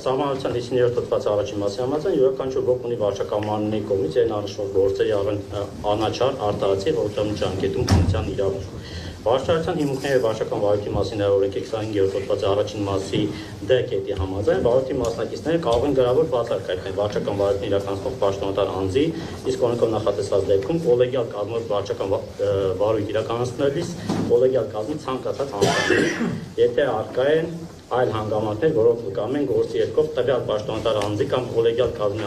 Սահմանության 50-րդ հոդվածի առաջին մասի համաձայն յուրաքանչյուր ոք ունի վարչական մարմնի կողմից ներառնչվող գործերի անաչառ արտահայտի ողջունի ջանքետում քննության իրավունք։ Վարչության հիմունքների վարչական վարույթի մասին օրենքի 25-րդ հոդվածի առաջին մասի D կետի համաձայն վարույթի մասնակիցները կարող են գրավոր բացառք հայտնել վարչական վարույթն իրականացնող պաշտոնատար անձի, իսկ օրենքով նախատեսված դեպքում կոլեգիալ կազմով վարչական վարույթ իրականացնելիս կոլեգիալ կազմի ցանկացած անդամի, եթե առկա են այլ հանգամանքներ, որոնք վկայում են գործի երկով տվյալ պաշտոնատար անձի կամ կոլեգիալ կազմի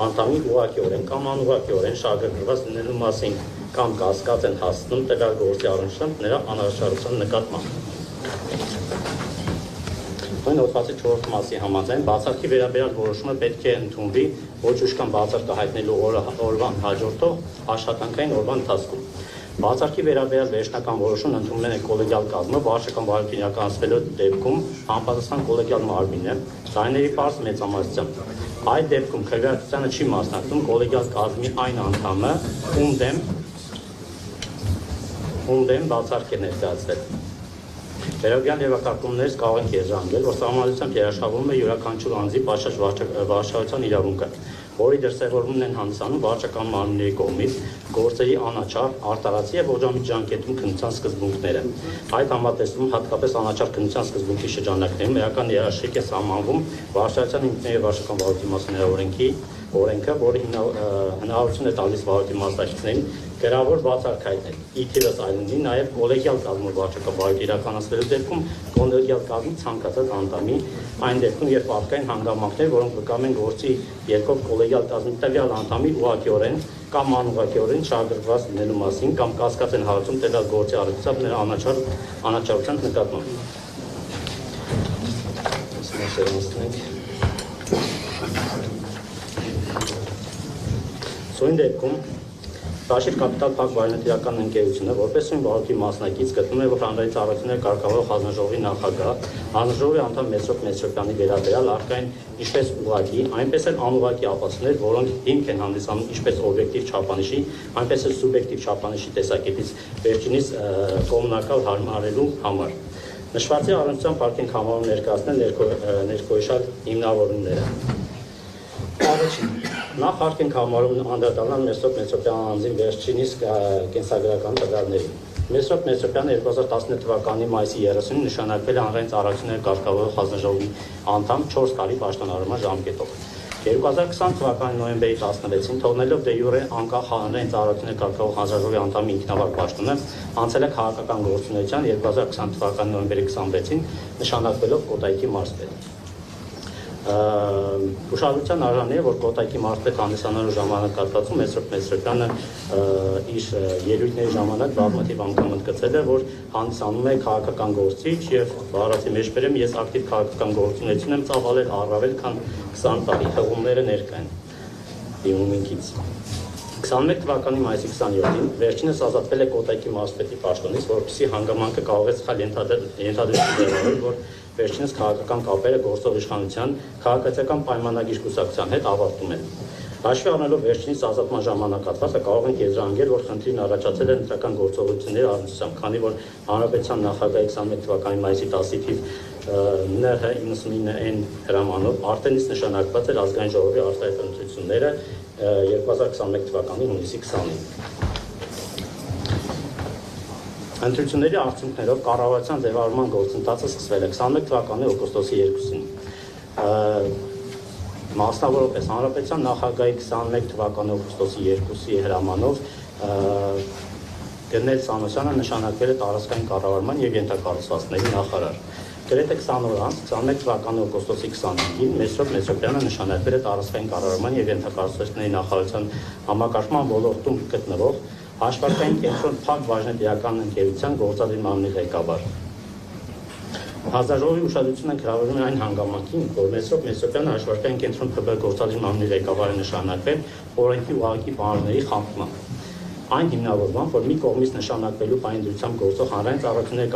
անդամի ուղղակիորեն կամ անուղղակիորեն շահագրգռված լինելու մասին կամ կասկած են հասցնում տվյալ գործի առնչությամբ նրա անհրաժեշտության նկատմամբ։ Նույն հոդվածի 4-րդ մասի համաձայն բացառքի վերաբերյալ որոշումը պետք է ընդունվի ոչ ուշքան բացառքը հայտնելու օրվան հաջորդող աշխատանքային օրվան ընթացքում։ Բացառքի վերաբերյալ վերջնական որոշումն ընդունվել է կոլեգիալ կազմը վարչական վարույթ իրականացվելու դեպքում համապատասխան կոլեգիալ մարմինը ձայների պարզ մեծամասնությամբ։ Այդ դեպքում քվեարկությանը չի մասնակցում կոլեգիալ կազմի այն անդամը, ում դեմ բացառք է ներկայացվել։ Վերաբերյալ երևակարգումներից կարող ենք եզրահանգել, որ սահմանադրությամբ երաշխավորվում է յուրաքանչյուր անձի պատշաճ վարչահայտության իրավունքը, որի դրսևորումն են հանդիսանում վարչական մարմինների կողմից գործերի անաչառ, արտարացի եւ ողջամիտ ջանքետում քննության սկզբունքները։ Այդ համատեսում հատկապես անաչառ քննության սկզբունքի շրջանակներում էական երաշխիք է սահմանվում վարչահայտության հիմքերի վարչական վարույթի մասին օրենքը, որը հնարավորություն է տալիս վարույթի մասնակիցներին գրավոր բացառք հայտնել։ Ի թիվս այլնի նաև կոլեգիալ կազմով վարչական վարույթ իրականացվելու դեպքում կոլեգիալ կազմի ցանկացած անդամի այն դեպքում, երբ առկա են հանգամանքներ, որոնք վկայում են գործի երկով կոլեգիալ կազմի տվյալ անդամի ուղղակիորեն կամ անուղղակիորեն շահագրգռված լինելու մասին կամ կասկած են հարուցում տվյալ գործի առնչությամբ նրա անաչառության նկատմամբ։ Սույն դեպքում Տաշիր կապիտալ փակ վայրենետիրական ընկերությունը, որպես նույն վարույթի մասնակից գտնում է, որ հանրային ծառայություններ կարգավորող հանձնաժողովի նախագահ, հանձնաժողովի անդամ Մեսրոպ Մեսրոպյանի վերաբերյալ առկա են ինչպես ուղղակի, այնպես էլ անուղղակի ապացույցներ, որոնք հիմք են հանդիսանում ինչպես օբյեկտիվ չափանիշի, այնպես էլ սուբյեկտիվ չափանիշի տեսակետից վերջինիս կողմնակալ հարմարելու համար։ Նշվածի առնչությամբ հարկ ենք համարում ներկայացնել ներկայացալ հիմնավորումները։ Առաջին նախ հարկ ենք համարում անդրադառնալ Մեսրոպ Մեսրոպյան անձին վերջինիս կենսագրական տվյալներին։ Մեսրոպ Մեսրոպյանը 2012 թվականի մայիսի 30-ին նշանակվել է հանրային ծառայություններ կարգավորող հանձնաժողովի անդամ 4 տարի պաշտոնավարման ժամկետով։ 2020 թվականի նոյեմբերի 16-ին թողնելով դե յուրե անկախ հանրային ծառայություններ կարգավորող հանձնաժողովի անդամի ինքնավար պաշտոնը, անցել է քաղաքական գործունեության 2020 թվականի նոյեմբերի 26-ին նշանակվելով Կոտայքի մարզպետ։ Ուշադրության արժանի է, որ Կոտայքի մարզպետ հանդիսանալու ժամանակահատվածում Մեսրոպ Մեսրոպյանը իր ելույթների ժամանակ բազմաթիվ անգամ ընդգծել է, որ հանդիսանում է քաղաքական գործիչ եւ բառացի մեջ բերեմ ես ակտիվ քաղաքական գործունեություն եմ ծավալել առավել քան 20 տարի, հղումները ներկա են իմ ինքից։ 21 թվականի մայիսի 27-ին վերջինս ազատվել է Կոտայքի մարզպետի պաշտոնից, որպեսզի հանգամանքը կարող է սխալ ենթադրել, որ վերջինս քաղաքական կապերը գործող իշխանության քաղաքացիական պայմանագիր կուսակցության հետ ավարտում են։ Հաշվի առնելով վերջինիս ազատման ժամանակահատվածը կարող ենք եզրահանգել, որ խնդիրն առաջացել է ընտրական գործողությունների առնչությամբ, քանի որ Հանրապետության նախագահի 21 թվականի մայիսի 10-ի թիվ ՆՀ99N հրամանով արդեն իսկ նշանակված էր ազգային ժողովի արտահայտ ընտրությունները 2021 թվականի հունիսի 20-ին։ Ընտրությունների արդյունքներով կառավարության ձևավորման գործընթացը սկսվել է 21 թվականի օգոստոսի 2-ին։ Մասնավորապես Հանրապետության նախագահի 21 թվականի օգոստոսի 2-ի հրամանով Գնել Սանոսյանը նշանակվել է տարածքային կառավարման եւ ենթակառուցվածքների նախարար։ Գրեթե 20 օր անց 21 թվականի օգոստոսի 25-ին Մեսրոպ Մեսրոպյանը նշանակվել է տարածքային կառավարման եւ ենթակառուցվածքների նախարարության համակարգման ոլորտում գտնվող Հաշվարկային կենտրոն փակ վարժնետիրական ընկերության գործադիր մարմնի ղեկավար։ Հանձնաժողովի ուշադրությունը գրավում է այն հանգամանքին, որ Մեսրոպ Մեսրոպյանը հաշվարկային կենտրոն ՓԲ գործադիր մարմնի ղեկավարը նշանակվել օրենքի ուղղակի բանալների խախտմամբ։ Այն հիմնավորմամբ, որ մի կողմից նշանակվելու պայմանությամբ գործող հանրային ծառայություններ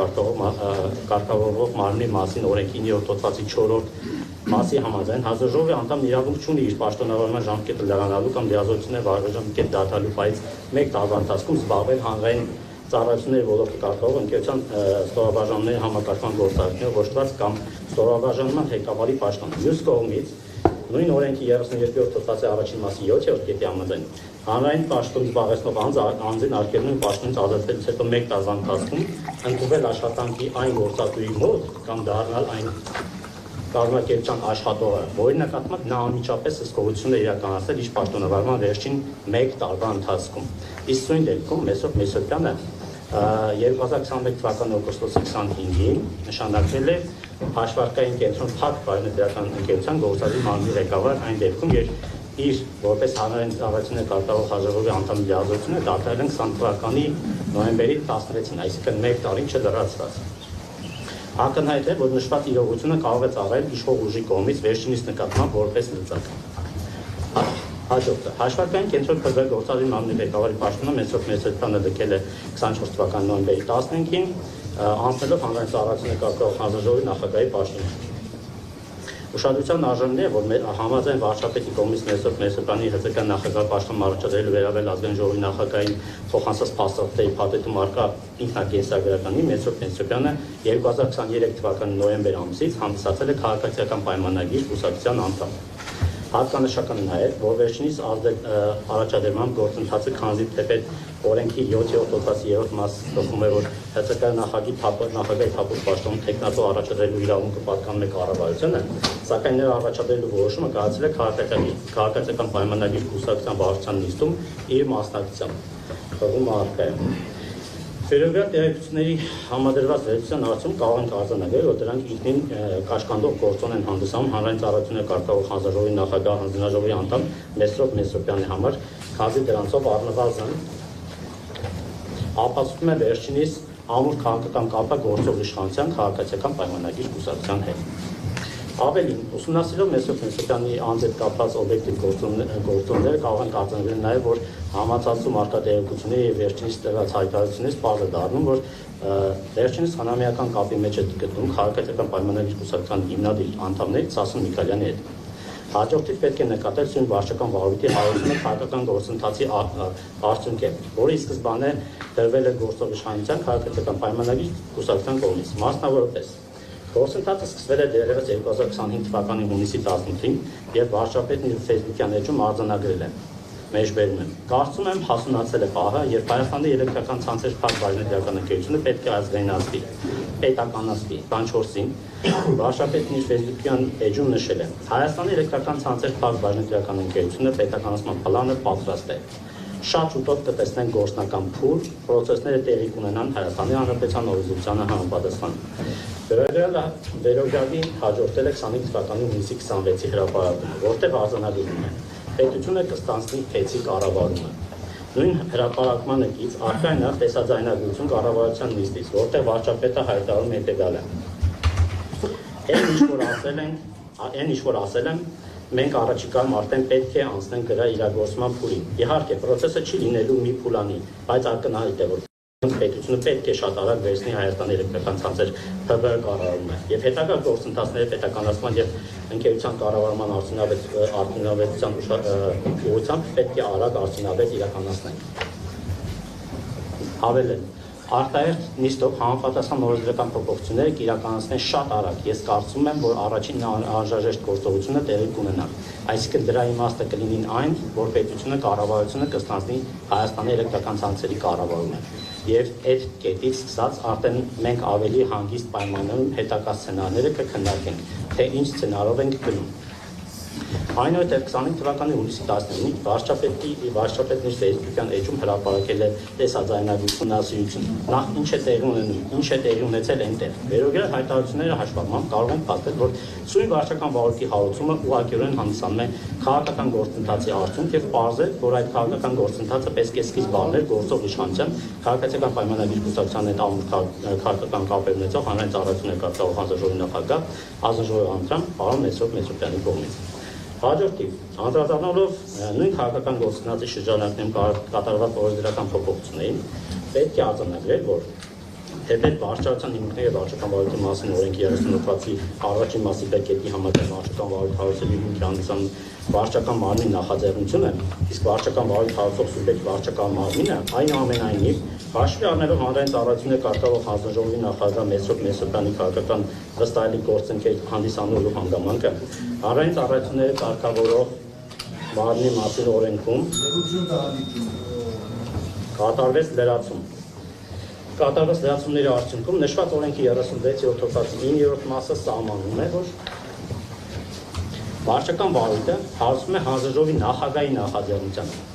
կարգավորող մարմնի մասին օրենքի 9-րդ հոդվածի 4-րդ մասի համաձայն հանձնաժողովի անդամն իրավունք չունի իր պաշտոնավարման ժամկետը լրանալու կամ լիազորություններ վարժան ժամկետ դադարելու բայց մեկ տարվա ընթացքում զբաղվել հանրային ծառայությունների ոլորտի կարգավորող ընկերության ստորաբաժանումների համակարգման գործառույթները ոչտված կամ ստորաբաժանման ղեկավարի պաշտոն։ Մյուս կողմից նույն օրենքի 32-րդ հոդվածի առաջին մասի 7-րդ կետի համաձայն հանրային պաշտոն զբաղեցնող անձին արգելում պաշտոնից ազատվելուց հետո 1 տարվա ընթացքում ընդունվել աշխատանքի այն գործատուի մոտ կամ դառնալ այն կազմակերպության աշխատողը, որի նկատմամբ նա անմիջապես հսկողություն է իրականացնել իր պաշտոնավարման վերջին 1 տարվա ընթացքում։ Իսկ նույն դեպքում Մեսրոպ Մեսրոպյանը 2021 թվականի օգոստոսի 25-ին նշանակվել է հաշվարկային կենտրոն Փակ բարենպետական ընկերության գործադի մարմնի ղեկավար այն դեպքում, երբ իր որպես հանրային ծառայությունների կարգավորող հաջողողի անդամի լիազորությունը դարձել են 20 թվականի նոյեմբերի 16-ին, այսինքն 1 տարին չլրացված։ Ակնհայտ է, որ նշված իրողությունը կարող է ծառայել իշխող ուժի կողմից վերջինիս նկատմամբ որպես լծակ։ Հաջորդը հաշվարկային կենտրոն ՓԳ գործադի մարմնի ղեկավարի պաշտոնը Մեսրոպ Մեսրոպյանը լքել է 24 թվականի նոյեմբերի 15-ին, անցնելով հանրային ծառայությունների կարգավորող հանձնաժողովի նախագահի պաշտոնին։ Ուշադրության արժանն է, որ համաձայն վարչապետի կողմից Մեսրոպ Մեսրոպյանի ՀԾԿ նախագահ պաշտոն առաջադրելու վերաբերյալ ազգային ժողովի նախագահային փոխանցած փաստաթղթերի փաթեթում առկա ինքնակենսագրականի Մեսրոպ Մեսրոպյանը 2023 թվականի նոյեմբեր ամսից հանդիսացել է քաղաքացիական պայմանագիր կուսակցության անդամ։ Հատկանշական է նաև, որ վերջինիս առաջադրման գործընթացը քանզի թեպետ օրենքի 7-րդ հոդվածի 3-րդ մասը գլխում է, որ ՀԾԿ նախագահի թափուր պաշտոնում տեխնատու առաջադրելու իրավունքը պատկանում է կառավարությանը, սակայն նրա առաջադրելու որոշումը կայացել է քաղաքացիական պայմանագիր կուսակցության վարչության նիստում իր մասնակցությամբ։ Խաղում առկա է։ Վերաբերյալ տեղեկությունների համադրված վերլուծության արդյունքում կարող ենք արձանագրել, որ դրանք ինքնին կաշկանդող գործոն են հանդիսանում հանրային ծառայությունների կարգավորող հանձնաժողովի նախագահ հանձնաժողովի անդամ Մեսրոպ Մեսրոպյանի համար, քանզի դրանցով առնվազն ապացուցում է վերջինիս ամուր քաղաքական կապը գործող իշխանության քաղաքացիական պայմանագիր կուսակցության հետ։ Ավելին, ուսումնասիրելով Մեսրոպ Մեսրոպյանի անձ հետ կապված օբյեկտիվ գործոնները կարող են արձանագրել նաև, որ համացածում արկա տեղեկությունների եւ վերջինիս տված հայտարարություններից պարզ է դառնում, որ վերջինս խնամիական կապի մեջ է գտնվում քաղաքացիական պայմանագրի կուսակցության հիմնադիր անդամներից Սասուն Միքայելյանի հետ։ Հաջորդիվ պետք է նկատել Սյուն վարչական վարույթի հայությունը քաղաքական գործընթացի արդյունք է, որի սկզբանե դրվել է գործող իշխանության քաղաքացիական պայմանագրի կուսակցության կողմից, մասնավորապես գործընթացը սկսվել է դեռևս 2025 թվականի հունիսի 18-ին, երբ վարչապետն իր Facebook-յան էջում արձանագրել է. Մեջբերում եմ. Կարծում եմ հասունացել է պահը, երբ Հայաստանի էլեկտրական ցանցեր Փակ բարենպետական ընկերությունը պետք է ազգայնացվի, պետականացվի։ 24-ին վարչապետն իր Facebook-յան էջում նշել է. Հայաստանի էլեկտրական ցանցեր Փակ բարենպետական ընկերությունը պետականացման պլանը պատրաստ է։ Շատ շուտով կտեսնենք գործնական փուլ, պրոցեսները տեղի կունենան Հայաստանի Հանրապետության օրենսդրությանը համապատասխան։ Վերոգրադի հաջորդել է 25 թվականի հունիսի 26-ի հրապարակումը, որտեղ արձանագրվում է. պետությունը կստանցնի փեցի կառավարումը։ Նույն հրապարակմանը կից առկա է նաև տեսաձայնագրություն կառավարության նիստից, որտեղ վարչապետը հայտարարում հետևյալը. Այն ինչ որ ասել եմ, մենք առաջիկայում արդեն պետք է անցնենք դրա իրագործման փուլին։ Իհարկե, process-ը չի լինելու մի փուլանի, բայց ակնհայտ է, որ պետությունը պետք է շատ արագ վերցնի Հայաստանի էլեկտրական ցանցեր ՓԲ կառավարումը եւ հետագա գործընթացները պետականացման եւ ընկերության կառավարման արդյունավետության ուղղությամբ պետք է արագ արդյունավետ իրականացնենք։ Հավելել արտահերթ նիստով համապատասխան օրենսդրական փոփոխությունները կիրականացնեն շատ արագ։ Ես կարծում եմ, որ առաջին անհրաժեշտ գործողությունը տեղի կունենա։ Այսինքն դրա իմաստը կլինի այն, որ պետությունը կառավարությունը կստանցնի Հայաստանի էլեկտրական ցանցերի կառավարումը։ Եվ այդ կետից սկսած արդեն մենք ավելի հանգիստ պայմաններում հետագա սցենարները կքննարկենք, թե ինչ սցենարով ենք գնում։ Այնուհետև 25 թվականի հուլիսի 19-ին վարչապետն իր Facebook-յան էջում հրապարակել է տեսաձայնագրություն ուսումնասիրություն։ Նախ ինչ է տեղի ունենում, ինչ է տեղի ունեցել այնտեղ։ Վերոգրած հայտարարությունների հաշվառմամբ կարող ենք փաստել, որ Սյուն վարչական վարույթի հաղորդումը ուղղակիորեն հանդիսանում է քաղաքական գործընթացի արդյունք եւ պարզ է, որ այդ քաղաքական գործընթացը պես կեսկիզբ առներ գործող իշխանության քաղաքացիական պայմանագրի կուսակցության հետ ամուր քաղաքական կապեր ունեցող հանրային ծառայությունների կարգավորող հանձնաժողովի նախագահ հանձնաժողովի անդամ պարոն Մեսրոպ Մեսրոպյանի կողմից։ Հաջորդիվ, անդրադառնալով նույն քաղաքական գործընթացի շրջանակներում կատարված օրենսդրական փոփոխություններին, պետք է արձանագրել, որ թեպետ վարչության հիմունքների եւ վարչական վարույթի մասին օրենքի 38 հոդվածի առաջին մասի բեկետի համաձայն վարչական վարույթ հարուցելու հիմքի հանդիսանում վարչական մարմնի նախաձեռնությունը, իսկ վարչական վարույթ հարուցող սուբյեկտ վարչական մարմինը այնուամենայնիվ Հաշվի առնելով հանրային ծառայությունների կարգավորող հանձնաժողովի նախագահ Մեսրոպ Մեսրոպյանի քաղաքական վստահելի գործընկեր հանդիսանալու հանգամանքը հանրային ծառայությունների կարգավորող մարմնի մասին օրենքում կատարվեց լրացում։ Կատարված լրացումների արդյունքում նշված օրենքի 36-րդ հոդվածի 9-րդ մասը սահմանում է, որ վարչական վարույթը հարուցվում է հանձնաժողովի նախագահի նախաձեռնությամբ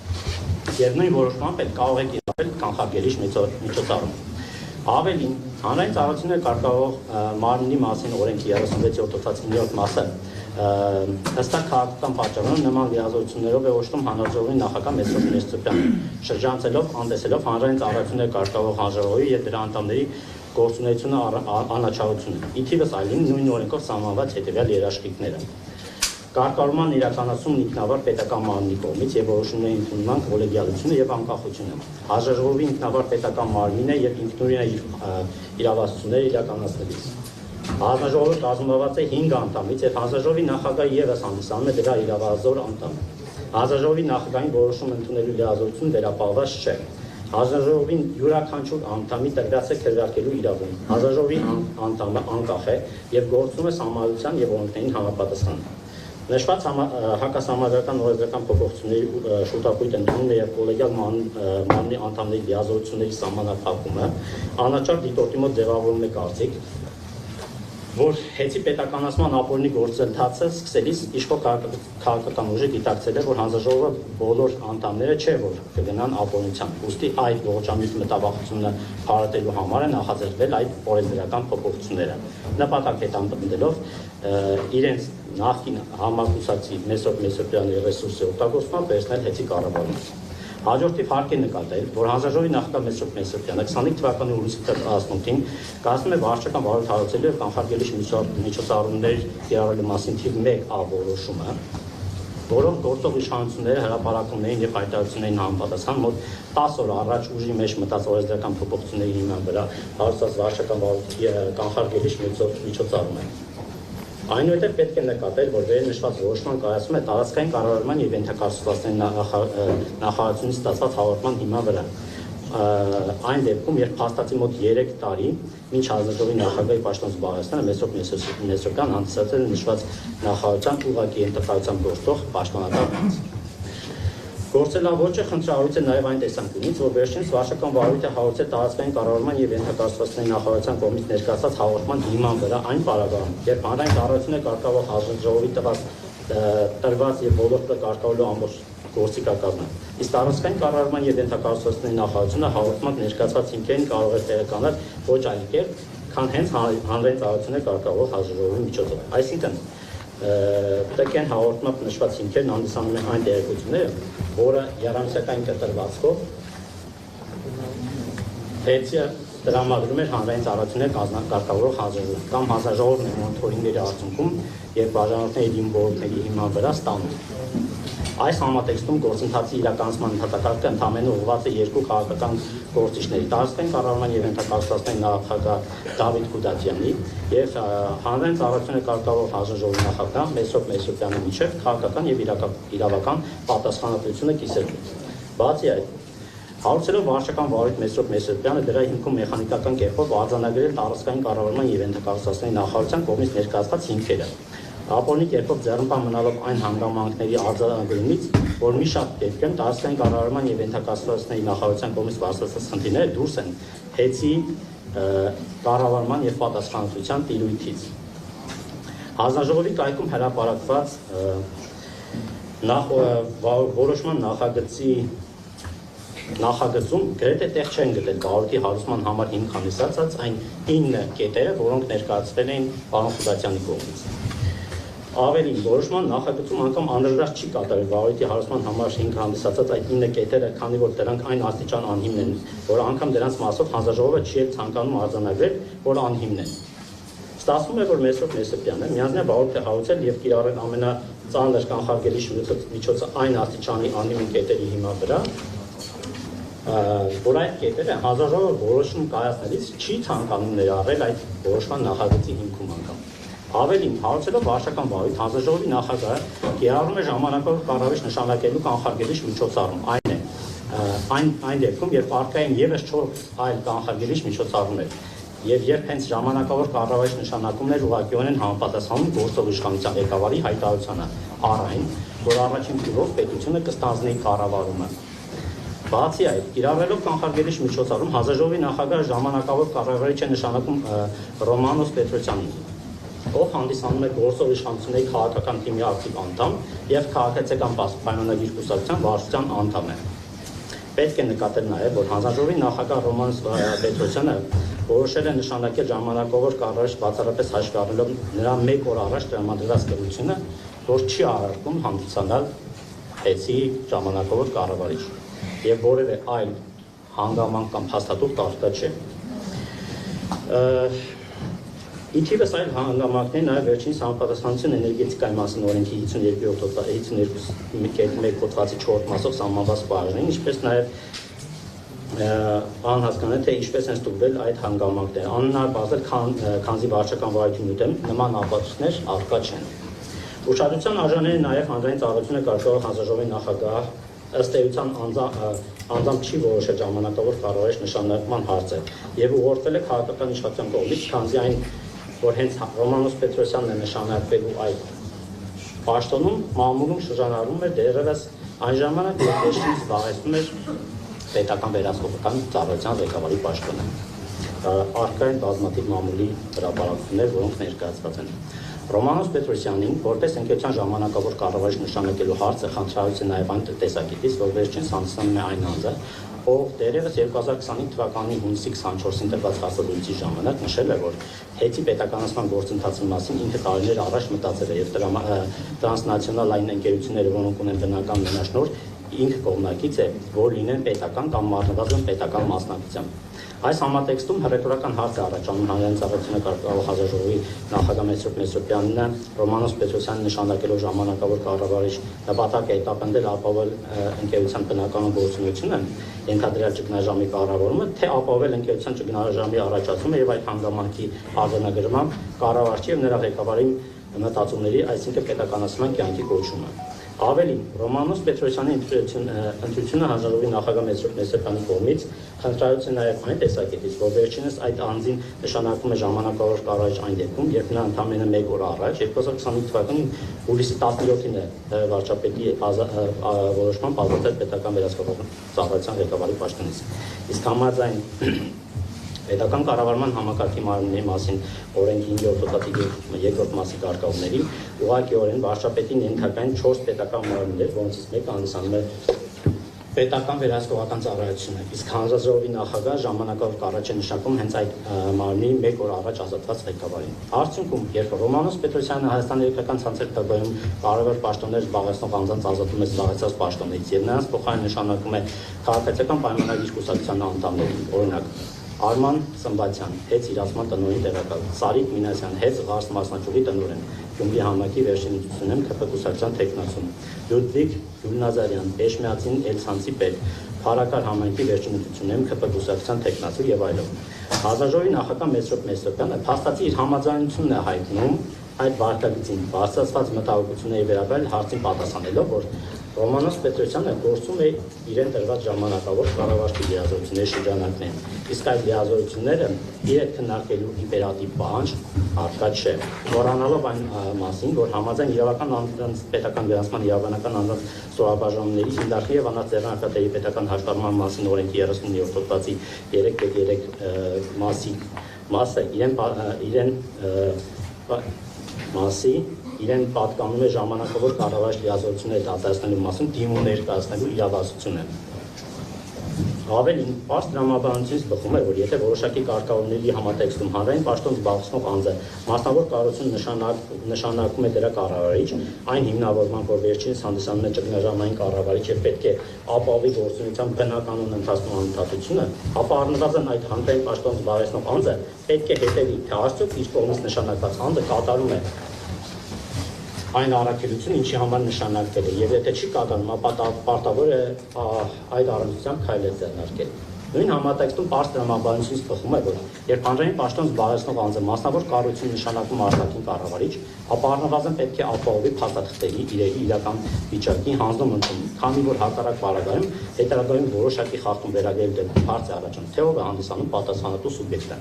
եւ նույն որոշմամբ էլ կարող է կիրառել կանխարգելիչ միջոցառում։ Ավելին, հանրային ծառայությունների կարգավորող մարմնի մասին օրենքի 36-րդ հոդվածի 9-րդ մասը հստակ քաղաքական պատճառներով նման լիազորություններով է օժտում հանրաժողովի նախագահ Մեսրոպ Մեսրոպյանը, շրջանցելով, անտեսելով հանրային ծառայությունների կարգավորող հանրաժողովի եւ դրա անդամների գործունեությունը անաչառությունը։ Ի թիվս այլին նույն օրենքով սահմանված հետեւյալ երաշխիքները։ Կարգավորման իրականացումն ինքնավար պետական մարմնի կողմից եւ որոշումների ընդունման կոլեգիալությունը եւ անկախությունը։ Հանրաժողովի ինքնավար պետական մարմինն է եւ ինքնուրույն է իր իրավասությունները իրականացնելիս։ Հանրաժողովը կազմված է 5 անդամից եւ հանրաժողովի նախագահը եւս հանդիսանում է դրա իրավազոր անդամ։ Հանրաժողովի նախագահային որոշում ընդունելու լիազորությունը վերապահված չէ։ Հանրաժողովին յուրաքանչյուր անդամի տրված է քվեարկելու իրավունք։ Հանրաժողովի անդամը անկախ է եւ գործում է համայնության եւ օրենքներին համապատասխան։ Նշված հակասահմանադրական օրենսդրական փոփոխությունների շուտապույտ ընդունումն եւ կոլեգիալ մարմնի անդամների լիազորությունների սահմանափակումը անաչառ դիտորդի մոտ ձևավորում է կարծիք, որ հեծի պետականացման ապօրինի գործընթացը սկսելիս իշխող քաղաքական ուժը գիտակցել է, որ հանրաժողովը բոլոր անդամները չէ, որ կգնան ապօրինության։ Ուստի այդ ողջամիտ մտավախությունը փարատելու համար է նախաձեռնվել այդ օրենսդրական փոփոխությունները։ Նպատակ հետապնդելով իրենց նախկին համակուսակցի Մեսրոպ Մեսրոպյանի ռեսուրսի օգտագործմամբ վերցնել հեծի կառավարումը։ Հաջորդիվ հարկ է նկատել, որ հանրաժողովի նախագահ Մեսրոպ Մեսրոպյանը 25 թվականի հուլիսի 18-ին կազմում է վարչական վարույթ հարուցելու եւ կանխարգելիչ միջոցառումներ կիրառելու մասին թիվ 1A որոշումը, որով գործող իշխանությունները հրապարակումներին եւ հայտարարություններին համապատասխան մոտ 10 օր առաջ ուժի մեջ մտած օրենսդրական փոփոխությունների հիման վրա հարուցած վարչական վարույթի կանխարգելիչ միջոցառում է։ Այնուհետև պետք է նկատել, որ վերնշված որոշման կայացում է տարածքային կառավարման եւ ենթակառուցվածքների նախարարությունից ստացված հաղորդման հիման վրա։ Այն դեպքում, երբ փաստացի մոտ 3 տարի մինչ հանրաժողովի նախագահի պաշտոն զբաղեցնելը Մեսրոպ Մեսրոպյան հանդիսացել է նշված նախարարության ուղղակի ենթակայությամբ գործող պաշտոնական Գործելավոճը խնդրահարույց է նաև այն տեսանկյունից, որ վերջինս վարչական վարույթը հարուցել տարածքային կառավարման եւ ենթակառուցվածքների նախարարության կողմից ներկայացված հաղորդման հիման վրա այն պարագայում, երբ հանրային ծառայությունների կարգավորող հանրաժողովի տրված եւ ոլորտը կարգավորելու ամբողջ գործիքակազմը։ Իսկ տարածքային կառավարման եւ ենթակառուցվածքների նախարարությունը հաղորդման ներկայացված հիմքերին կարող է տեղեկանալ ոչ այլ կերպ, քան հենց հանրային ծառայությունների կարգավորող հանրաժողովի միջոցով։ Այսինքն տկեն հաղորդմամբ նշված հիմքերն հանդիսանում են այն տեղեկությունները, որը եռամսյակային կտրվածքով հեծը տրամադրում էր հանրային ծառայությունների կարգավորող հանրաժողովին կամ հանրաժողովն է մոնիթորինգերի արդյունքում եւ բաժանորդների դիմավորների հիման վրա ստանում։ Այս համատեքստում գործընթացի իրականացման ընդհատակարգը ընդհանրապես ուղղված է երկու քաղաքական գործիչների՝ տարածքային կառավարման եւ ենթակառուցվածքների նախագահ Դավիթ Քուդատյանի եւ հանրային ծառայությունների կարգավորող հանրաժողովի նախագահ Մեսրոպ Մեսրոպյանի միջեւ քաղաքական եւ իրավական պատասխանատվությունը կիսելու։ Բացի այդ, հարուցելով վարչական վարույթ Մեսրոպ Մեսրոպյանը դրա հիմքում մեխանիկական կերպով արձանագրել տարածքային կառավարման եւ ենթակառուցվածքների նախարարության կողմից ներկայացված հիմքերը։ Ապօրինի կերպով ձեռնպահ մնալով այն հանգամանքների արձանագրումից, որ մի շարք դեպքերում տարածքային կառավարման եւ ենթակառուցվածքների նախարարության կողմից բարձրացած խնդիրները դուրս են հեծի կառավարման եւ պատասխանատվության տիրույթից։ Հանրաժողովի կայքում հրապարակված որոշման նախագծում գրեթե տեղ չեն գտել վարույթի հարուցման համար հիմք հանդիսացած այն 9 կետերը, որոնք ներկայացվել էին պարոն Խուդատյանի կողմից։ Ավելին, որոշման նախագծում անգամ անհրաժեշտ չի կատարել վարույթի հարուցման համար հիմք հանդիսացած այդ 9 կետերը, քանի որ դրանք այն աստիճան անհիմն են, որ անգամ դրանց մասով հանրաժողովը չի ցանկանում արձանագրել, որ անհիմն են։ Ստացվում է, որ Մեսրոպ Մեսրոպյանը միանձնյա վարույթ է հարուցել եւ կիրառել ամենածանր կանխարգելիչ միջոցը այն աստիճանի անհիմն կետերի հիման վրա, որ այդ կետերը հանրաժողովը որոշում կայացնելիս չի ցանկանում ներառել այդ որոշման նախագծի հիմքում անգամ։ Ավելին, հարուցելով վարչական վարույթ, հանրաժողովի նախագահը կիրառում է ժամանակավոր կառավարիչ նշանակելու կանխարգելիչ միջոցառում, այն է այն դեպքում, երբ արկային ևս 4 այլ կանխարգելիչ միջոցառումներ եւ երբ հենց ժամանակավոր կառավարիչ նշանակումն էր ուղղակիորեն համապատասխանում գործող իշխանության ղեկավարի հայտարարությանը առ այն, որ առաջին փուլով պետությունը կստանձնի կառավարումը։ Բացի այդ, կիրառելով կանխարգելիչ միջոցառում հանձնաժողովի նախագահ ժամանակավոր կառավարիչ է նշանակում Ռոմանոս Պետրոսյանին, ով հանդիսանում է գործող իշխանությունների քաղաքական թիմի ակտիվ անդամ եւ քաղաքացիական պայմանագիր կուսակցության վարչության անդամ է։ Պետք է նկատել նաեւ, որ հանձնաժողովի նախագահ Ռոմանոս Պետրոսյանը որոշել է նշանակել ժամանակավոր կառավարիչ բացառապես հաշվի առնելով նրա 1 օր առաջ տրամադրված կրությունը, որ չի առարկում հանդիսանալ ՀԵՑ-ի ժամանակավոր կառավարիչ եւ որևէ այլ հանգամանք կամ փաստաթուղթ տալու չէ։ Իթիվս այլ հանգամանքներ նաեւ վերջինս համապատասխանություն էներգետիկայի մասին օրենքի 52.1 հոդվածի 4 մասով սահմանված բաժնին, ինչպես նաեւ անհասկանալի թե ինչպես են ստուգվել այդ հանգամանքները։ Անհնարբազել քանզի վարչական վարույթի նյութեմ նման ապացույցներ առկա չեն։ Ուշադրության արժանի է նաև հանրային ծառայությունը կարգավորող հանձնաժողովի նախագահ ըստ էության անձամբ չի որոշել ժամանակավոր կառավարիչ նշանակման հարցը եւ ուղղորդվել է քաղաքական իշխանության կողմից, քանզի այն, որ հենց Ռոմանոս Պետրոսյանն է նշանակվելու այդ պաշտոնում մամուլում շրջանառվում էր դերևս այն ժամանակ, երբ վերջինս զբաղեցնում էր պետական վերահսկողական ծառայության ղեկավարի պաշտոնը։ Առկա են բազմաթիվ մամուլի հրապարակություններ, որոնք ներկայացված են։ Ռոմանոս Պետրոսյանին, որպես ընկերության ժամանակավոր կառավարիչ նշանակելու հարցը խնդրահարույց է նաև այն տեսակետից, որ վերջինս հանդիսանում է այն անձը, ով դերևս 2025 թվականի հունիսի 24-ին տրված հաստատությունների ժամանակ նշել է, որ ՀԵՑ-ի պետականացման գործընթացի մասին ինքը տարիներ առաջ մտածել է եւ տրանսնացիոնալ այն ընկերությունները, որոնք ունեն բնական մենաշնորհ, ինքը կողմնակից է, որ լինեն պետական կամ մարզված պետական մասնակցությամբ։ Այս համատեքստում հռետորական հարց է առաջանում հանրային ծառայությունը կարգավորող հանձնաժողովի նախագահ Մեսրոպյանինը Ռոմանոս Պետրոսյանին նշանակելով ժամանակավոր կառավարիչ նպատակ է հետապնդել ապահովել ընկերության բնականon գործունեությունը, ենթադրյալ ճգնաժամի կառավարումը, թե ապահովել ընկերության ճգնաժամի առաջացումը եւ այդ հանգամանքի արձանագրման կառավարչի եւ նրա ղեկավարի մտածումների, այսինքն պետականացման կյանքի կոչումը։ Ավելին, Ռոմանոս Պետրոսյանի ընտրությունը հանձնաժողովի նախագահ Մեսրոպյանի կողմից խնդրահարույց է նաև այն տեսակետից, որ վերջինս այդ անձին նշանակվում է ժամանակավոր կառավարիչ այն դեպքում, երբ նա ընդամենը 1 օր առաջ 2025 թվականի հուլիսի 17-ին է վարչապետի որոշմամբ ազատել պետական վերահսկողական ծառայության ղեկավարի պաշտոնից։ Իսկ համաձայն պետական կառավարման համակարգի մարմինների մասին օրենքի 5-րդ հոդվածի 2-րդ մասի կարգավորումների ուղղակիորեն վարչապետին ենթակային 4 պետական մարմիններ, որոնցից մեկը հանդիսանում է պետական վերահսկողական ծառայությունը, իսկ հանձնաժողովի նախագահ ժամանակավոր կառավարիչ է նշանակում հենց այդ մարմնի 1 օր առաջ ազատված ղեկավարին։ Արդյունքում, երբ Ռոմանոս Պետրոսյանը Հայաստանի Երեկական ցանցերի տվյալում կարևոր պաշտոններ զբաղեցնող անձանց ազատում է զբաղեցած պաշտոններից եւ նրանց փոխարեն նշանակում է քաղաքացիական պայմանագիր կուսակցության անդամներին, օրինակ Արման Սմբատյան, ՀԵՑ իրացման տնօրեն տեղակալ, Սարիկ Մինասյան, ՀԵՑ ղարս մասնաճյուղի տնօրեն, Գյումրի համակի վերջին ուսուցիչներն ԿՊ կուսակցության տեխնացում, Լյուդվիգ Գյուլնազարյան, Էշմիածին Էլցանցի պետ, Փարակար համայնքի վերջին ուսուցիչներն ԿՊ կուսակցության տեխնացու եւ այլն։ Հանձնաժողովի նախագահ Մեսրոպյանը փաստացի իր համաձայնությունն է հայտնում այդ վարկագծին բարձրացված մտահոգությունների վերաբերյալ հարցին պատասխանելով, որ Ռոմանոս Պետրոսյանը գործում է իրեն տրված ժամանակավոր կառավարչի լիազորությունների շրջանակներում, իսկ այդ լիազորությունները իրենք քննարկելու իմպերատիվ պահանջ առկա չէ։ Մոռանալով այն մասին, որ համաձայն իրավական անձանց պետական վերահսկման իրավաբանական անձանց ստորաբաժանումների Ինդարխի եւ անհատ ձեռնարկատերի պետական հաշվառման մասին օրենքի 37-րդ հոդվածի 3.3 իրեն պատկանում է ժամանակավոր կառավարիչ լիազորությունները դադարեցնելու մասին դիմում ներկայացնելու իրավասությունը։ Ավելին, պարզ տրամաբանությունից բխում է, որ եթե որոշակի կարգավորումների համատեքստում հանրային պաշտոն զբաղեցնող անձը մասնավոր կառավարություն նշանակում է դրա կառավարիչ, այն հիմնավորման, որ վերջինս հանդիսանում է ճգնաժամային կառավարիչ եւ պետք է ապահովի գործունեության բնականon ընթացման անընդհատությունը, ապա առնվազն այդ հանրային պաշտոն զբաղեցնող անձը պետք է հետևի, թե արդյոք իր կողմից նշանակված անձը կատարում է այն առաքելությունը, ինչի համար նշանակվել է, եւ եթե չի կատարում, ապա պարտավոր է այդ առնչությամբ քայլեր ձեռնարկել։ Նույն համատեքստում պարզ տրամաբանությունից բխում է, որ երբ հանրային պաշտոն զբաղեցնող անձը մասնավոր կառույցի նշանակում արտաքին կառավարիչ, ապա առնվազն պետք է ապահովի փաստաթղթերի իրերի իրական վիճակի հանձնում ընդունում, քանի որ հակառակ պարագայում հետագայում որոշակի խախտում վերագրելու դեպքում հարց է առաջանում, թե ով է հանդիսանում պատասխանատու սուբյեկտը։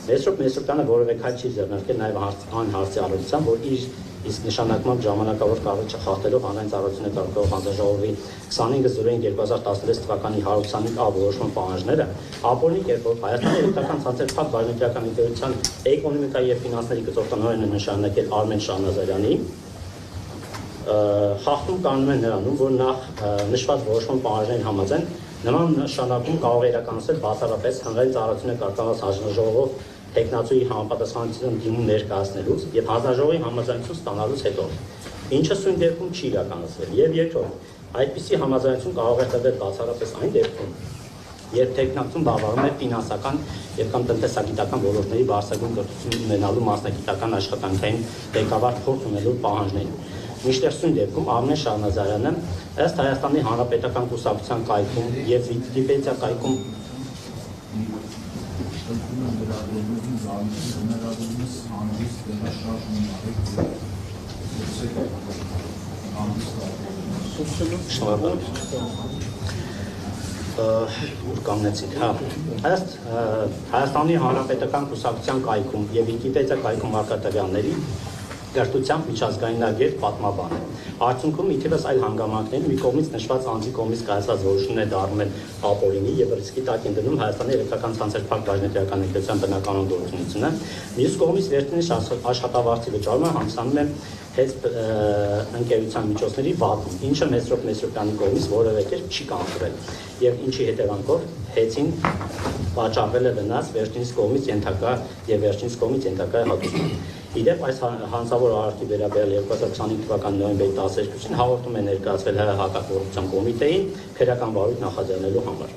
Մեսրոպ Մեսրոպյանը որևէ քայլ չի ձեռնարկել նաև այն հարցի առնչությամբ, որ իր իսկ նշանակման ժամանակավոր կառույցը խախտելով հանրային ծառայությունների կարգավորող հանձնաժողովի 25/09/2016 թվականի 125A որոշման պահանջները ապօրինի կերպով Հայաստանի Էլեկտրական ցանցեր փակ բարենպետական ընկերության էկոնոմիկայի եւ ֆինանսների գծով տնօրենը նշանակել Արմեն Շահնազարյանի խախտում կանոնում է նրանում, որ նախ նշված որոշման պահանջներին համաձայն նման նշանակում կարող է իրականացնել բացառապես հանրային ծառայությունների կարգավորող հանձնաժողովով տեխնացուի համապատասխանատվության դիմում ներկայացնելուց եւ հանձնաժողովի համաձայնություն ստանալուց հետո, ինչը սույն դեպքում չի իրականացվել, եւ երկրորդ, այդպիսի համաձայնություն կարող է տրվել բացառապես այն դեպքում, երբ տեխնացուն բավարարում է ֆինանսական եւ կամ տնտեսագիտական ոլորտների բարձրագույն կրթություն ունենալու մասնագիտական աշխատանքային ղեկավար փորձ ունելու պահանջներին։ Մինչդեռ սույն դեպքում Արմեն Շահնազարյանը ըստ Հայաստանի Հանրապետական կուսակցության կայքում եւ Վիկիպեդիա կայքում ուր կանգնեցինք, ըստ Հայաստանի Հանրապետական կուսակցության կայքում եւ Վիկիպեդիա կայքում արկատավյանների կրթությամբ միջազգայնագետ պատմաբան է։ Արդյունքում իթևս այլ հանգամանքների մի կողմից նշված անձի կողմից կայացած որոշումները դառնում են ապօրինի եւ ռիսկի տակ են դնում Հայաստանի Էլեկտրական ցանցեր փակ բարենպետական ընկերության բնականոն գործունեությունը, մյուս կողմից վերջինիս աշխատավարձի վճարումը հանդիսանում է հետ ընկերության միջոցների վատում, ինչը Մեսրոպ Մեսրոպյանի կողմից որևէ կերպ չի կանխվել եւ ինչի հետևանքով հեծին վաճառվել է վնաս վերջինիս կողմից ենթակա եւ վերջինիս կողմից ենթակա հատուցման։ Իդեպ այս հանցավոր արարքի վերաբերյալ 2025 թվականի նոյեմբերի 12-ին հաղորդում է ներկայացվել ՀՀ հակակոռուպցիոն կոմիտեին քրեական բարույթ նախաձեռնելու համար։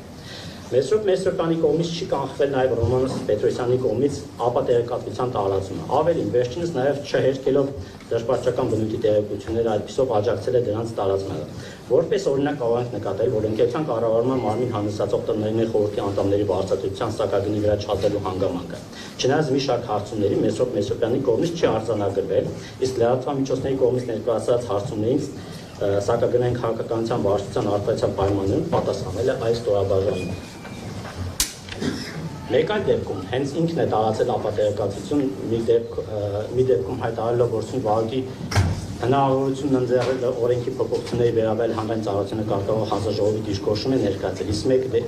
Մեսրոպ Մեսրոպյանի կողմից չի կանխվել նաև Ռոմանոս Պետրոսյանի կողմից ապատերեկատվության տարածումը։ Ավելին, վերջինս նաև չհերքելով դաշտպարչական բնույթի տեղեկությունները այդպիսով աջակցել է դրանց տարածմանը։ Որպես օրինակ կարող ենք նկատել, որ ընկերության կառավարման մարմին հանդիսացող տնօրենների խորհրդի անդամների բարձրացության սակագնի վրա չհատելու հանգամանքը։ Չնայած մի շարք հարցումների Մեսրոպ Մեսրոպյանի կողմից չի արձանագրվել, իսկ լրատվամիջոցների կողմից ներկայացած հարցումներին սակագնային քաղաքականության վարչության արտադրության պայմաններում պատասխանել է այս ստորաբաժանումը։ Մեկ այլ դեպքում հենց ինքն է տարածել ապատերեկատվություն, մի դեպքում հայտարարելով, որ սույն վարույթի հնարավորությունն ընձեռել օրենքի փոփոխությունների վերաբերյալ հանրային ծառայությունների կարգավորող հանձնաժողովի դիրքորոշում է ներկայացել, իսկ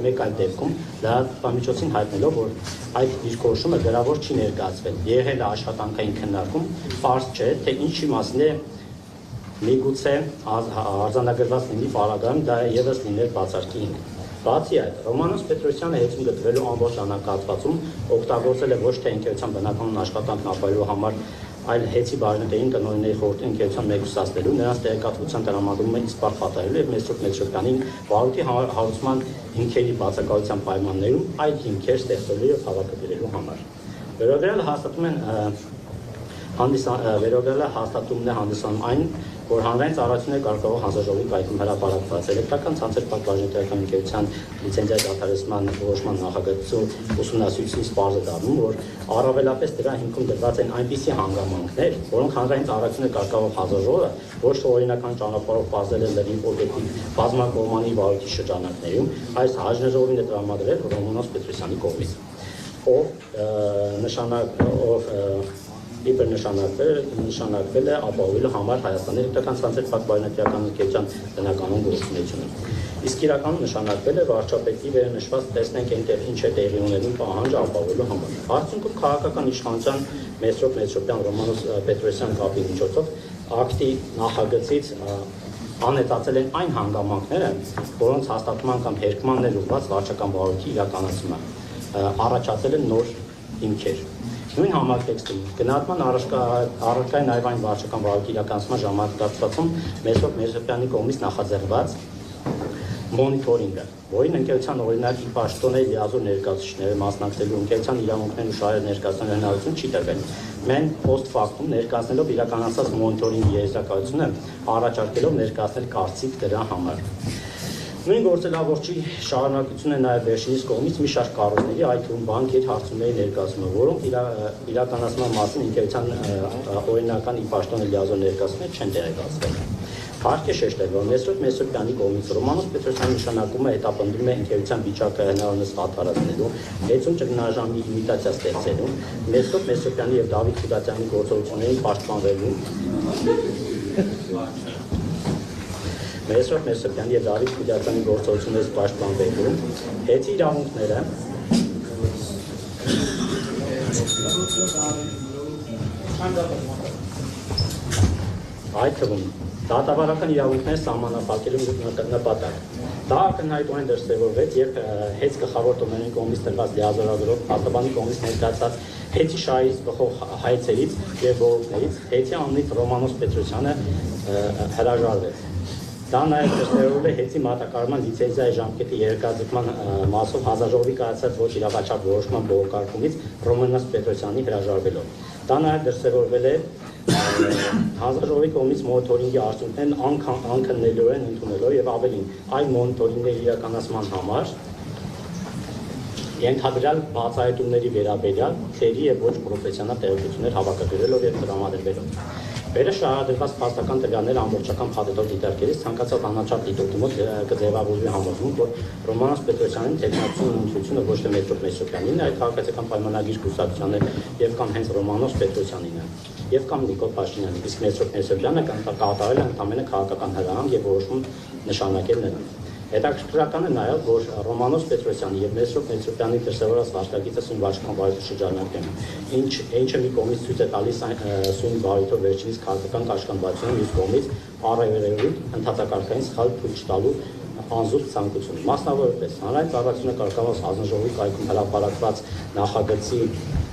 մեկ այլ դեպքում լրատվամիջոցին հայտնելով, որ այդ դիրքորոշումը գրավոր չի ներկայացվել, եղել է աշխատանքային քննարկում, պարզ չէ, թե ինչի մասին է միգուցե արձանագրված լինի պարագայում, դա ևս լիներ բացարձակ ինք։ Բացի այդ, Ռոմանոս Պետրոսյանը հեծում գտնվելու ամբողջ ժամանակահատվածում օգտագործել է ոչ թե ընկերության բնականոն աշխատանքն ապահովելու համար, այլ հեծի բարենպետային տնօրենների խորհրդի ընկերության մեկուսացնելու, նրանց տեղեկատվության տրամադրումը իսպառ պատահելու եւ Մեսրոպ Մեսրոպյանին վարույթի հարուցման հիմքերի բացակայության պայմաններում այդ հիմքեր ստեղծելու եւ հավաքագրելու համար։ Վերաբերյալ հաստատումն է հանդիսանում այն, որ հանրային ծառայությունների կարգավորող հանձնաժողովի կայքում հրապարակված էլեկտրական ցանցեր փակ բարենպետական ընկերության լիցենզիայի դադարեցման որոշման նախագծում ուսումնասիրությունից պարզ է դառնում, որ առավելապես դրա հիմքում դրված են այնպիսի հանգամանքներ, որոնք հանրային ծառայությունների կարգավորող հանձնաժողովը ոչ թե օրինական ճանապարհով բազել է լրիվ օբյեկտիվ բազմակողմանի վարույթի շրջանակներում, այս հանձնաժողովին է տրամադրել Ռոմանոս Պետրոսյանի կողմից, ով իբր նշանակվել է ապահովելու համար Հայաստանի Էլեկտրական ցանցեր փակ բարենպետական ընկերության բնականոն գործունեությունը։ Իսկ իրականում նշանակվել է վարչապետի վերնշված տեսնենք այնտեղ ինչ է տեղի ունենում պահանջը ապահովելու համար։ Արդյունքում քաղաքական իշխանության Մեսրոպ Մեսրոպյան Ռոմանոս Պետրոսյան կապի միջոցով ակտի նախագծից անհետացել են այն հանգամանքները, որոնց հաստատման կամ հերկմանն է ուղղված վարչական վարույթի իրականացումը, առաջացել են նոր հիմքեր։ Նույն համատեքստում գնահատման առարկա է նաև այն վարչական վարույթի իրականացման ժամանակահատվածում Մեսրոպ Մեսրոպյանի կողմից նախաձեռնված մոնիտորինգը, որին ընկերության օրինակ ի պաշտոն է լիազոր ներկայացուցիչները մասնակցելու ընկերության իրավունքներն ու շահերը ներկայացնելու հնարավորություն չի տրվել։ Մեն post factum ներկայացնելով իրականացած մոնիտորինգի եզրակացությունը առաջարկելով ներկայացնել կարծիք դրա համար։ Նույն գործելավորջի շարունակություն է նաև վերջինիս կողմից մի շարք կառույցների, այդ թվում բանկեր հարցումների ներկայացումը, որոնք իրականացման մասին ընկերության օրինական ի պաշտոնը լիազոր ներկայացումներ չեն տեղեկացվել։ Հարկ է շեշտել, որ Մեսրոպ Մեսրոպյանի կողմից Ռոմանոս Պետրոսյանի նշանակումը հետապնդում է ընկերության վիճակը հնարավորինս կատարածնելու, հեծուն ճգնաժամի իմիտացիա ստեղծելու, Մեսրոպ Մեսրոպյանի եւ Դավիթ Խուդատյանի գործողություններին պաշտպանվելու, Մեսրոպ Մեսրոպյանի եւ Դավիթ Խուդատյանի գործողություններից պաշտպանվելու, հեծի իրավունքները այդ թվում դատավարական իրավունքներ սահմանափակելու նպատակ։ Դա ակնհայտորեն դրսևորվեց, երբ հեծ գլխավոր տնօրենի կողմից տրված լիազորագրով Արտաբանի կողմից ներկայացած հեծի շահից բխող հայցերից եւ բողոքներից հեծի անունից Ռոմանոս Պետրոսյանը հրաժարվեց։ Դա նաև դրսևորվել է հեծի մատակարարման լիցենզիայի ժամկետի երկարաձգման մասով հանձնաժողովի կայացած ոչ իրավաչափ որոշման բողոքարկումից Ռոմանոս Պետրոսյանի հրաժարվելով։ Դա նաև դրսևորվել է հանձնաժողովի կողմից մոնիտորինգի արդյունքներն անքննելիորեն ընդունելով եւ ավելին այդ մոնիտորինգների իրականացման համար ենթադրյալ բացահայտումների վերաբերյալ թերի եւ ոչ պրոֆեսիոնալ տեղեկություններ հավաքագրելով եւ տրամադրելով։ Վերջ շահագրգռված փաստական տվյալները ամբողջական փաթեթով դիտարկելիս ցանկացած անաչափ դիտորդի մոտ կձևավորվի համոզում, որ Ռոմանոս Պետրոսյանի թեկնածու ընտրությունը ոչ թե Մեսրոպ Մեսրոպյանին, այլ քաղաքացիական պայմանագիր կուսակցության է եւ կամ հենց Ռոմանոս Պետրոսյանին է, եւ կամ Նիկոլ Փաշինյանին, իսկ Մեսրոպ Մեսրոպյանը կատարել է ընդամենը քաղաքական հրահանգ եւ որոշում նշանակել նրան։ Հետաքրքրական է նաև, որ Ռոմանոս Պետրոսյանի եւ Մեսրոպ Մեսրոպյանի դրսևորած վարչակիցը սույն վարչական վարույթի շրջանակներում, ինչը մի կողմից ցույց է տալիս սույն վարույթով վերջինիս քաղաքական կաշկանդվածությունը, մյուս կողմից առավելևույթ ընդհանրակարգային սխալ թույլ չտալու անզուսպ ցանկություն։ Մասնավորապես, հանրային ծառայությունը կարգավորած հանձնաժողովի կայքում հրապարակված նախագծի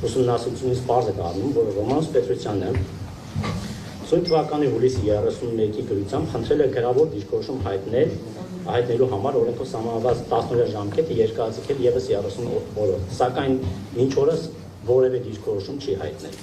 ուսումնասիրությունից պարզ է դառնում, որ Ռոմանոս Պետրոսյանը սույն թվականի հուլիսի 31-ի գրությամբ խնդրել է գրավոր դիրքորոշում հայտնելու համար օրենքով սահմանված 10-օրյա ժամկետը երկարաձգել եւս 30 օրով, սակայն մինչ օրս որևէ դիրքորոշում չի հայտնել։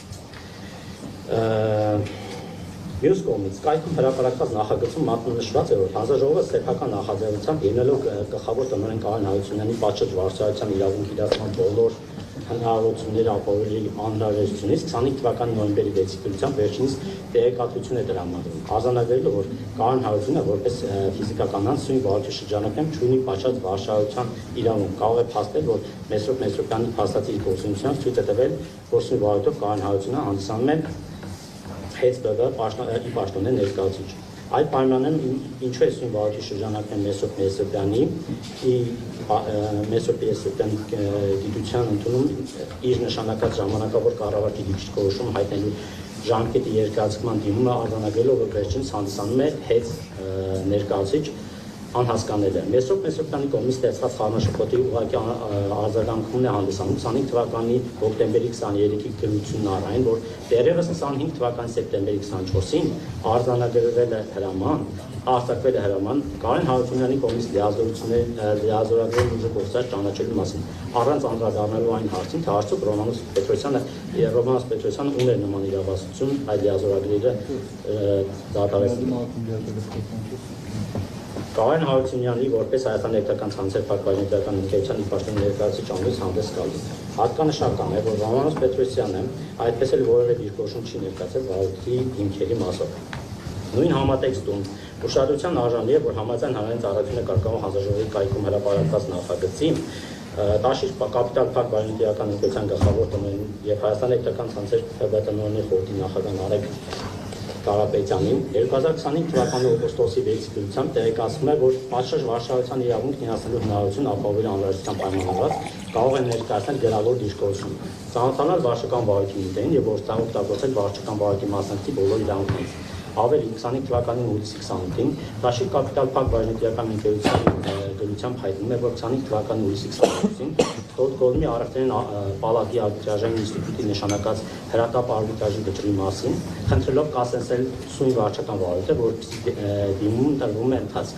Մյուս կողմից կայքում հրապարակված նախագծում մատնանշված է, որ հանձնաժողովը սեփական նախաձեռնությամբ ելնելով գլխավոր տնօրեն Կարեն Հարությունյանի պատշաճ վարչության իրավունքի իրացման բոլոր հնարավորությունները ապահովելու անհրաժեշտությունից 25 թվականի նոյեմբերի 6-ի դրությամբ վերջինիս տեղեկատվություն է տրամադրում, արձանագրելով, որ Կարեն Հարությունը որպես ֆիզիկական անձ սույն վարչի շրջանակներում չունի պատշաճ վարչության իրավունք, կարող է փաստել, որ Մեսրոպ Մեսրոպյանի փաստացի գործունեությամբ ցույց է տվել, որ սույն վարույթով Կարեն Հարությունը հանդիսանում է հեծ ԲՎ պաշտոնե ներկայացուցիչ։ Այդ պայմաններում ինչու է սույն վարույթի շրջանակներում Մեսրոպ Մեսրոպյանի գիտության ընդունում իր նշանակած ժամանակավոր կառավարքի դիրքորոշում հայտնելու ժամկետի երկարաձգման դիմումը արձանագրելով, որ վերջինս հանդիսանում է հեծ ներկայացուցիչ անհասկանելը։ Մեսրոպ Մեսրոպյանի կողմից ստեղծված խառնաշփոթի ուղղակի արձագանքումն է հանդիսանում 25 թվականի հոկտեմբերի 23-ի գրությունն առ այն, որ դեռևս 25 թվականի սեպտեմբերի 24-ին արձանագրվել է հրաման, արտաքվել է հրաման Կարեն Հարությունյանի կողմից լիազորագրել ուժը գործած ճանաչելու մասին, առանց անդրադառնալու այն հարցին, թե արդյոք Ռոմանոս Պետրոսյանը ուներ նման իրավասություն այդ լիազորագրերը դատարանեցնել։ Կարեն Հարությունյանի որպես Հայաստանի Էլեկտրական ցանցեր փակbaşıնական ընկերության իպաշտոնի ներկայացուցիչ անձ հանդես գալիս։ Հատկանշական է, որ Ռոմանոս Պետրոսյանը այդպես էլ որևէ դիրքորոշում չի ներկայացել վարույթի հիմքերի մասով։ Նույն համատեքստում ուշադրության արժանի է, որ համաձայն հանրային ծառայությունը կարգավորող հանձնաժողովի կայքում հրապարակված նախագծի Տաշիր կապիտալ փակ բաժնետիրական ընկերության գլխավոր տնօրեն եւ Հայաստանի Էլեկտրական ցանցեր տնօրենի խորհրդի նախագահ Արեգ Կարապետյանին 2025 թվականի օգոստոսի 6-ի գրությամբ տեղեկացվում է, որ պատշաճ վարչության իրավունք ներառնելու հնարավորություն ապահովելու անհրաժեշտության պայմանավորված կարող է ներկայացնել գրավոր դիրքորոշում, ծանոթանալ վարչական վարույթի նյութերին եւ օգտագործել վարչական վարույթի մասնակցի բոլոր իրավունքներից։ Ավելի 25 թվականի հուլիսի 28-ին Տաշիր կապիտալ փակ բաժնետիրական ընկերության գրությամբ հայտնում է, որ 25 թվականի հուլիսի 28-ին Ստոկհոլմի առևտրային պալատի արբիտրաժային ինստիտուտի նշանակած հրատապ արբիտրաժի վճռի մասին, խնդրելով կասեցնել սույն վարչական վարույթը, որպեսզի դիմում տրվում է ընթացք։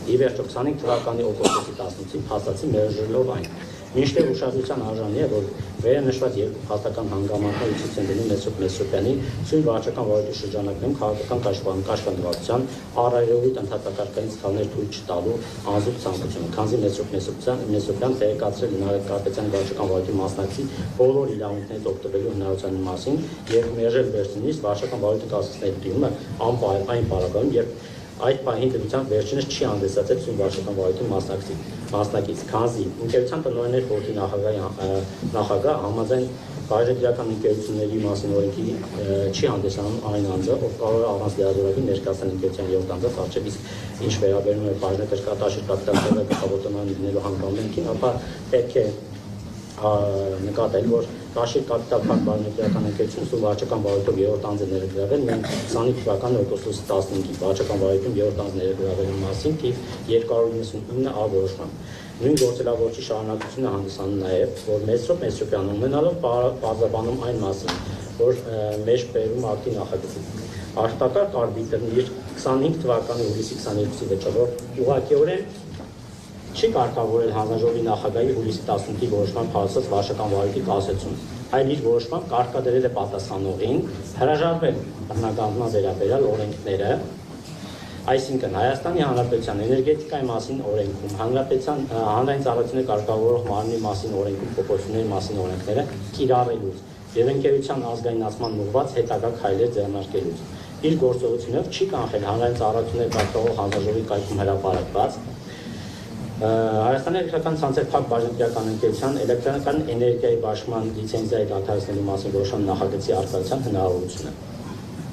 Ի վերջո 25 թվականի օգոստոսի 18-ին փաստացի մերժելով այն։ Մինչդեռ ուշադրության արժանի է, որ վերը նշված երկու փաստական հանգամանքները ցույց են տալիս Մեսրոպ Մեսրոպյանի սույն վարչական վարույթի շրջանակում քաղաքական կաշկանդվածության առայրովի ընդհանրակարգային սխալներ թույլ չտալու անզուգ ցանկությունը, քանզի Մեսրոպ Մեսրոպյան տեղեկացրել Նարեկ Կարպետյանի վարչական վարույթի մասնակցի բոլոր իրավունքներից օգտվելու հնարավորության մասին եւ մերժել վերջինիս վարչական վարույթի կասեցնել դիմը այն պարագայում, երբ այդ պահին դրությամբ վերջինս չի հանդեսացել սույն վարչական վարույթի մասնակից, քանզի ընկերության տնօրենների խորհրդի նախագահ համաձայն Բարեջրական ընկերությունների մասին օրենքի չի հանդեսանում այն անձը, ով կարող է առանց լիազորակի ներկայացնել ընկերության երրորդ անձանց առջև, իսկ ինչ վերաբերում է բաժնետաշիր կապիտալ գլխավոր տնօրեն լինելու հանգամանքին, ապա պետք է նկատել, որ Տաշիր կապիտալ փակ բաժնետիրական ընկերությունը սու վարչական վարույթով երրորդ անձ է ներգրավել միայն 25 թվականի օգոստոսի 15-ին վարչական վարույթում երրորդ անձ ներգրավելու մասին թիվ 299-ա որոշմամբ։ Նույն գործելագործի շարունակությունը հանդիսանում նաև, որ Մեսրոպ Մեսրոպյանը ունենալով բարձրաբանում այն մասին, որ մեջ բերում ակտի նախագծի արտակարգ արբիտրն իր 25 թվականի հուլիսի 22-ի վճռով ուղղակիորեն չի կարգավորել հանձնաժողովի նախագահի հուլիսի 18-ի որոշմամբ հասած վարչական վարույթի կասեցում, այլ իր որոշմամբ կարգադրել է պատասխանողին հրաժարվել բռնագանձման վերաբերյալ օրենքները, այսինքն Հայաստանի Հանրապետության էներգետիկայի մասին օրենքում, հանրային ծառայություններ կարգավորող մարմնի մասին օրենքում փոփոխությունների մասին օրենքները կիրառելուց եւ ընկերության ազգայնացման ուղղված հետագա քայլեր ձեռնարկելուց։ Իր գործողությունով չի կանխել հանրային ծառայություններ կարգավորող հանձնաժողովի կայքում հրապարակված Հայաստանի էլեկտրական ցանցեր փակ բաժնետիրական ընկերության էլեկտրական էներգիայի բաշխման լիցենզիայի դադարեցնելու մասին որոշման նախագծի արկայության հնարավորությունը։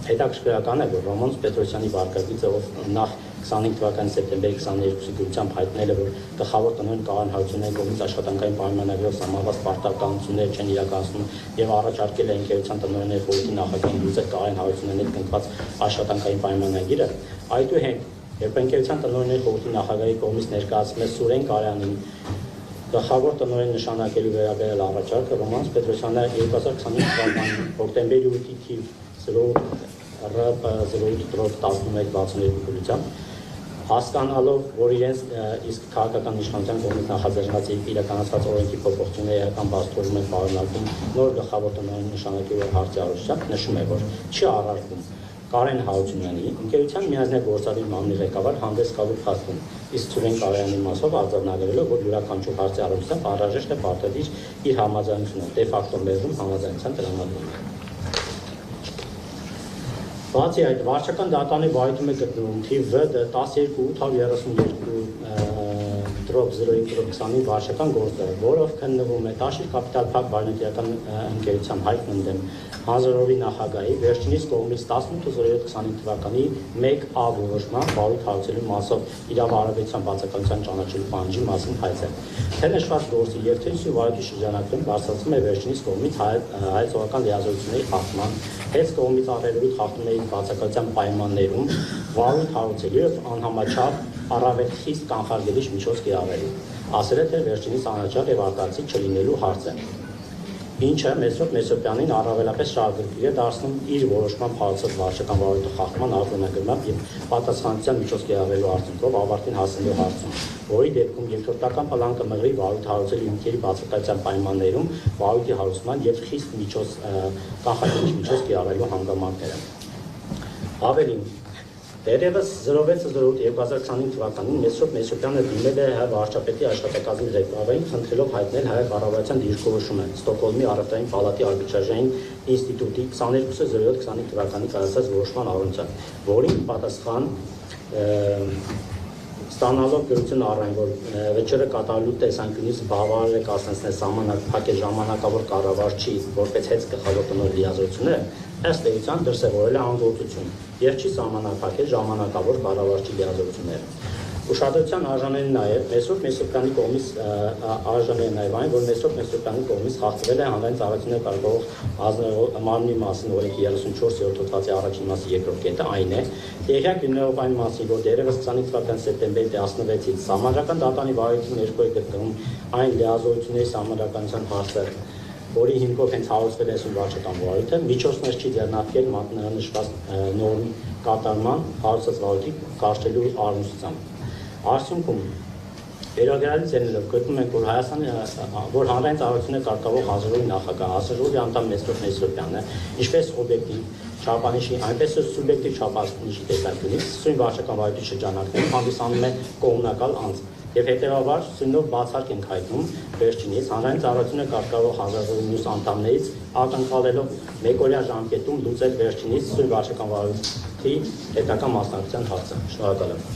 Հետաքրքրական է, որ Ռոմանոս Պետրոսյանի վարկագիծը, ով նախ 25 թվականի սեպտեմբերի 22-ի դրությամբ հայտնել է, որ գլխավոր տնօրեն Կարեն Հարությունյանի կողմից աշխատանքային պայմանագրով սահմանված պարտականություններ չեն իրականացնում եւ առաջարկել է ընկերության տնօրենների խորհրդի նախագահին լուծել Կարեն Հարությունյանի հետ կնքված աշխատանքային պայմանագիրը, այդուհետ երբ ընկերության տնօրենների խորհրդի նախագահի կողմից ներկայացվում է Սուրեն Կարյանին գլխավոր տնօրեն նշանակելու վերաբերյալ առաջարկը, Ռոմանոս Պետրոսյանը 2025 թվականի հոկտեմբերի 8-ի թիվ 0-11-62 հասկանալով, որ իրենց իսկ քաղաքական իշխանության կողմից նախաձեռնված իրականացված օրենքի փոփոխությունները իրական բացատրում են պարունակում նոր գլխավոր տնօրեն նշանակելու հարցի առնչությամբ, նշում է, որ չի առարկում Կարեն Հարությունյանի ընկերության միազնյա գործադիր մարմնի ղեկավար հանդես գալու փաստում, իսկ Սուրեն Կարյանի մասով արձանագրելով, որ յուրաքանչյուր հարցի առնչությամբ անհրաժեշտ է պարտադիր իր համաձայնությունը դե ֆակտո մերժում համաձայնության տրամադրումը։ Բացի այդ, վարչական դատարանի վարույթում է գտնվում թիվ 12832/05/20 վարչական գործը, որով քննվում է Տաշիր կապիտալ փակ բաժնետիրական ընկերության հայտնի ընդդեմ հանձնաժողովի նախագահի վերջինիս կողմից 18/07/25 թվականի 1-ա որոշման վարույթ հարուցելու մասով իրավարարության բացակայության ճանաչելու պահանջի մասին հայտնել։ Թե նշված գործի եւ թե սու վարույթի շրջանակում բարձրացում է վերջինիս կողմից հայեցողական լիազորությունների խախտման, հենց կողմից առերևույթ խախտումների բացակայության պայմաններում վարույթ հարուցելու եւ անհամաչափ առավել խիստ կանխարգելիչ միջոց կիրառելու, ասել է, թե վերջինիս անհաջող եւ արտարացի չլինելու հարցը, ինչը Մեսրոպ Մեսրոպյանին առավելապես շահագրգիռ է դարձնում իր որոշմամբ հարուցած վարչական վարույթի խախտման արձանագրմամբ եւ պատասխանատվության միջոց կիրառելու արդյունքով ավարտին հասնելու հարցում, որի դեպքում երկրորդական պլան կմղրի վարույթ հարուցելու հիմքերի բացակայության պայմաններում վարույթի հարուցման եւ խիստ միջոց կանխարգելիչ միջոց կիրառելու հանգամանքները։ Ավելին, դերևս 06/08/2025 թվականին Մեսրոպ Մեսրոպյանը դիմել է հայ վարչապետի աշխատակազմի ղեկավարին, խնդրելով հայտնել հայ կառավարության դիրքորոշումը Ստոկհոլմի առևտրային պալատի արբիտրաժային ինստիտուտի 22/07/25 թվականի կայացած որոշման առնչությամբ, որին պատասխան ստանալով գրություն առայն, որ վճռը կատարելու տեսանկյունից բավարար է կասեցնել սահմանափակ ժամանակավոր կառավարչի որպես հետ գլխավոր տնօրեն լիազորությունները, ըստ էության դրսևորել է անգործություն եւ չի սահմանափակել ժամանակավոր կառավարչի լիազորությունները։ Ուշադրության արժանեն նաև Մեսրոպ Մեսրոպյանի կողմից այն, որ Մեսրոպ Մեսրոպյանի կողմից խախտվել է հանրային ծառայություններ կարգավորող մարմնի մասին օրենքի 34-րդ հոդվածի առաջին մասի երկրորդ կետը, այն է, տեղյակ լինելով այն մասին, որ դերևս 25 թվականի սեպտեմբերի 16-ից Սահմանադրական դատարանի վարույթի ներքո է գտնվում այն լիազորությունների սահմանադրականության հարցը, որի հիմքով հենց հարուցվել է սու վարչական վարույթը, միջոցներ չի ձեռնարկել նշված նորմի կատարման հարուցած վարույթի կարճելու առնչությամբ։ Արդյունքում Վերագրալից ելնելով գտնում ենք, որ որ հանրային ծառայություններ կարգավորող հանձնաժողովի նախագահ, հանձնաժողովի անդամ Մեսրոպ Մեսրոպյանը, ինչպես օբյեկտիվ չափանիշի, այնպես էլ սուբյեկտիվ չափանիշի տեսանկյունից սույն վարչական վարույթի շրջանակներում հանդիսանում է կողմնակալ անձ։ Եվ հետևաբար սույնով բացառք ենք հայտնում վերջինիս հանրային ծառայություններ կարգավորող հանձնաժողովի մյուս անդամներից ակնկալելով մեկօրյա ժամկետում լուծել վերջինիս սույն վարչական վարույթի հետագա մասնակցության հարցը։ Շնորհակալ եմ։